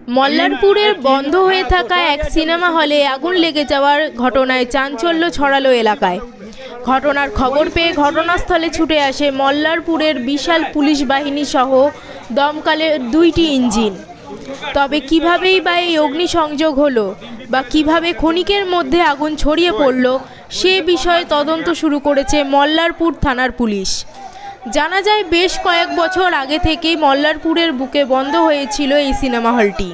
মল্লারপুরের বন্ধ হয়ে থাকা এক সিনেমা হলে আগুন লেগে যাওয়ার ঘটনায় চাঞ্চল্য ছড়ালো এলাকায়। ঘটনার খবর পেয়ে ঘটনাস্থলে ছুটে আসে মল্লারপুরের বিশাল পুলিশ বাহিনী সহ দমকলের 2টি ইঞ্জিন। তবে কিভাবেই বা এই অগ্নিসংযোগ হলো বা কিভাবে ক্ষণিকের মধ্যে আগুন ছড়িয়ে পড়ল সে বিষয়ে তদন্ত শুরু করেছে মল্লারপুর থানার পুলিশ। জানা যায় বেশ কয়েক বছর আগে থেকেই মল্লারপুরের বুকে বন্ধ হয়েছিল এই সিনেমা হলটি।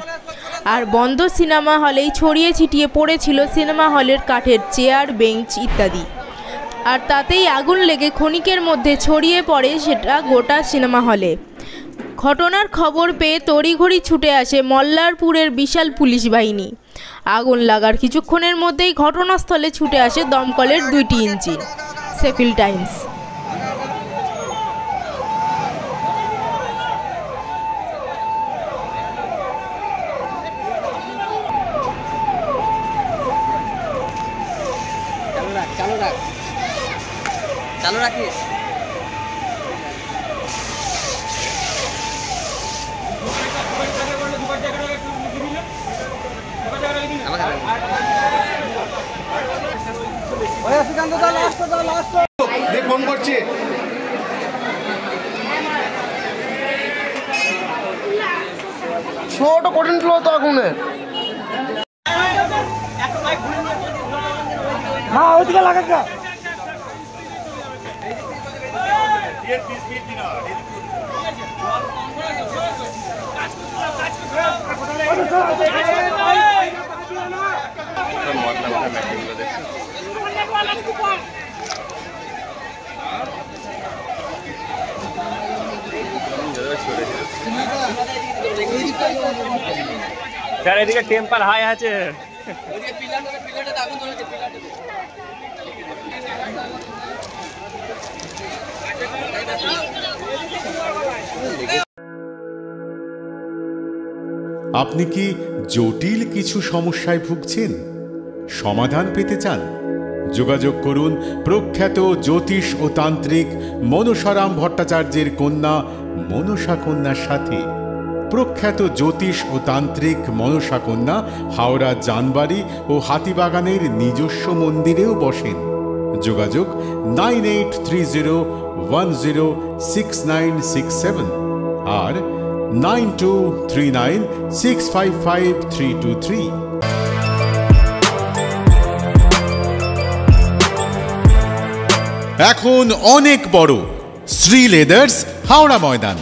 আর বন্ধ সিনেমা হলেই ছড়িয়ে ছিটিয়ে পড়েছিল সিনেমা হলের কাঠের চেয়ার, বেঞ্চ ইত্যাদি। আর তাতেই আগুন লেগে ক্ষণিকের মধ্যে ছড়িয়ে পড়ে সেটা গোটা সিনেমা হলে। ঘটনার খবর পেয়ে তড়িঘড়ি ছুটে আসে মল্লারপুরের বিশাল পুলিশ বাহিনী। আগুন লাগার কিছুক্ষণের মধ্যেই ঘটনাস্থলে ছুটে আসে দমকলের 2টি ইঞ্জিন। Sheffield Times. চালু রাখিস। ফোন করছি। ছোট কঠিন ছিল তো আগুনের। হ্যাঁ ওইদিকে লাগা। স্যার এদিকে টেম্পার হাই আছে। আপনি কি জটিল কিছু সমস্যায় ভুগছেন, সমাধান পেতে চান? যোগাযোগ করুন প্রখ্যাত জ্যোতিষ ও তান্ত্রিক মনসারাম ভট্টাচার্যের কন্যা মনসা কন্যার সাথে। প্রখ্যাত জ্যোতিষ ও তান্ত্রিক মনসা কন্যা হাওড়া জানবাড়ি ও হাতিবাগানের নিজস্ব মন্দিরেও বসেন। যোগাযোগ 9830106967 আর 9239655323। এখন অনেক বড় শ্রী লেদার্স হাওড়া ময়দান।